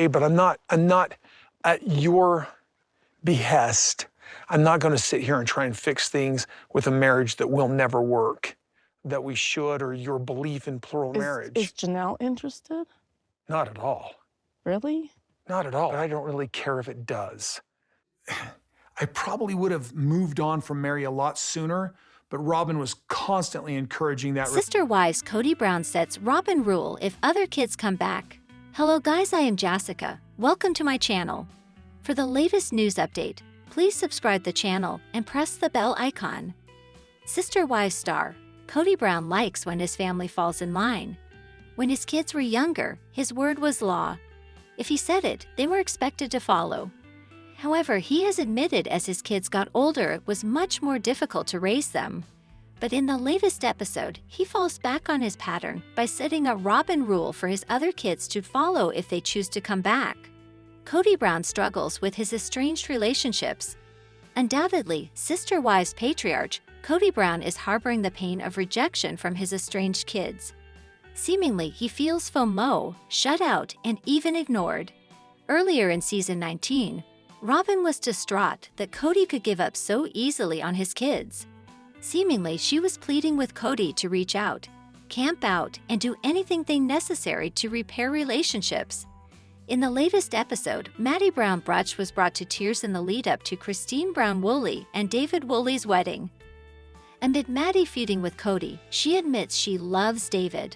okay, but I'm not at your behest. I'm not going to sit here and try and fix things with a marriage that will never work, that we should, or your belief in plural marriage. Is Janelle interested? Not at all. Really? Not at all. But I don't really care if it does. I probably would have moved on from Meri a lot sooner, but Robyn was constantly encouraging that. Sister Wives Kody Brown sets Robyn Rule if other kids come back. Hello guys, I am Jessica. Welcome to my channel. For the latest news update, please subscribe the channel and press the bell icon. Sister Wives star Kody Brown likes when his family falls in line. When his kids were younger, his word was law. If he said it, they were expected to follow. However, he has admitted as his kids got older it was much more difficult to raise them. But in the latest episode, he falls back on his pattern by setting a Robyn rule for his other kids to follow if they choose to come back. Kody Brown struggles with his estranged relationships. Undoubtedly, Sister Wives patriarch Kody Brown is harboring the pain of rejection from his estranged kids. Seemingly, he feels FOMO, shut out, and even ignored. Earlier in season 19, Robyn was distraught that Kody could give up so easily on his kids. Seemingly, she was pleading with Kody to reach out, camp out, and do anything necessary to repair relationships. In the latest episode, Maddie Brown Brush was brought to tears in the lead-up to Christine Brown Woolley and David Woolley's wedding. Amid Maddie feuding with Kody, she admits she loves David.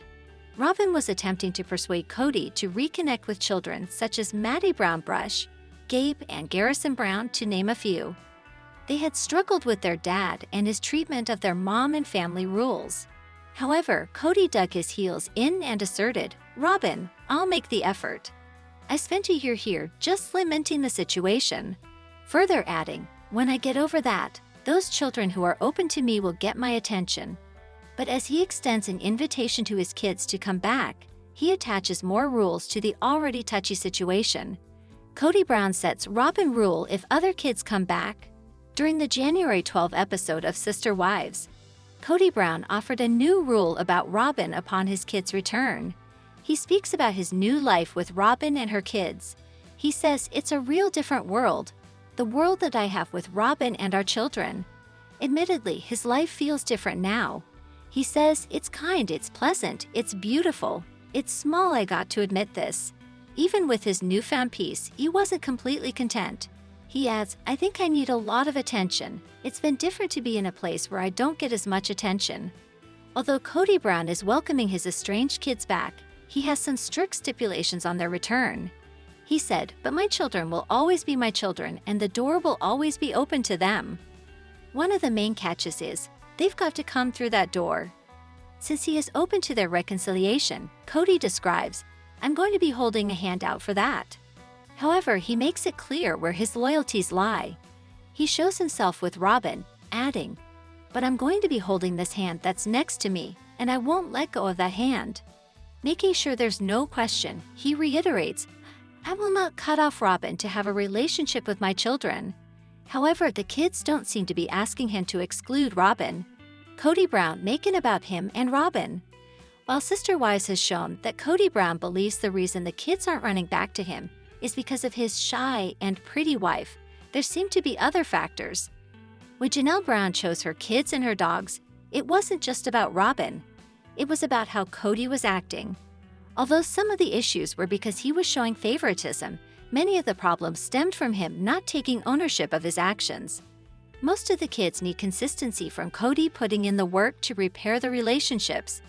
Robyn was attempting to persuade Kody to reconnect with children such as Maddie Brown Brush, Gabe, and Garrison Brown, to name a few. They had struggled with their dad and his treatment of their mom and family rules. However, Kody dug his heels in and asserted, "Robyn, I'll make the effort. I spent a year here just lamenting the situation." Further adding, "When I get over that, those children who are open to me will get my attention." But as he extends an invitation to his kids to come back, he attaches more rules to the already touchy situation. Kody Brown sets Robyn rule if other kids come back. During the January 12 episode of Sister Wives, Kody Brown offered a new rule about Robyn upon his kids' return. He speaks about his new life with Robyn and her kids. He says it's a real different world, the world that I have with Robyn and our children. Admittedly, his life feels different now. He says it's kind, it's pleasant, it's beautiful. It's small, I got to admit this. Even with his newfound peace, he wasn't completely content. He adds, "I think I need a lot of attention. It's been different to be in a place where I don't get as much attention." Although Kody Brown is welcoming his estranged kids back, he has some strict stipulations on their return. He said, "But my children will always be my children and the door will always be open to them." One of the main catches is, they've got to come through that door. Since he is open to their reconciliation, Kody describes, "I'm going to be holding a hand out for that." However, he makes it clear where his loyalties lie. He shows himself with Robyn, adding, "But I'm going to be holding this hand that's next to me, and I won't let go of that hand." Making sure there's no question, he reiterates, "I will not cut off Robyn to have a relationship with my children." However, the kids don't seem to be asking him to exclude Robyn. Kody Brown making about him and Robyn. While Sister Wives has shown that Kody Brown believes the reason the kids aren't running back to him is because of his shy and pretty wife, there seem to be other factors. When Janelle Brown chose her kids and her dogs, it wasn't just about Robyn. It was about how Kody was acting. Although some of the issues were because he was showing favoritism, many of the problems stemmed from him not taking ownership of his actions. Most of the kids need consistency from Kody putting in the work to repair the relationships.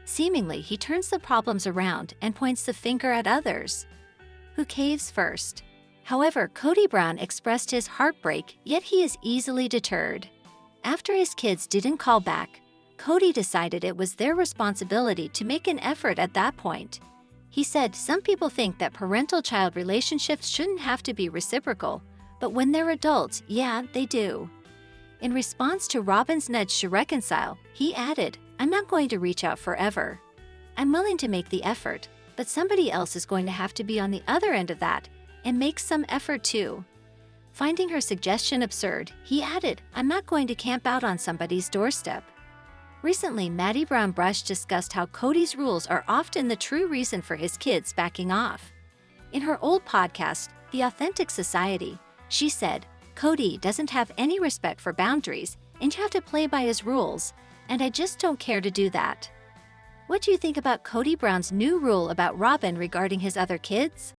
Seemingly, he turns the problems around and points the finger at others. Who caves first? However, Kody Brown expressed his heartbreak, yet he is easily deterred. After his kids didn't call back, Kody decided it was their responsibility to make an effort at that point. He said, "Some people think that parental-child relationships shouldn't have to be reciprocal, but when they're adults, yeah, they do." In response to Robyn's nudge to reconcile, he added, "I'm not going to reach out forever. I'm willing to make the effort, but somebody else is going to have to be on the other end of that and make some effort too." Finding her suggestion absurd, he added, "I'm not going to camp out on somebody's doorstep." Recently, Maddie Brown Brush discussed how Kody's rules are often the true reason for his kids backing off. In her old podcast, The Authentic Society, she said, Kody doesn't have any respect for boundaries, and you have to play by his rules, and I just don't care to do that. What do you think about Kody Brown's new rule about Robyn regarding his other kids?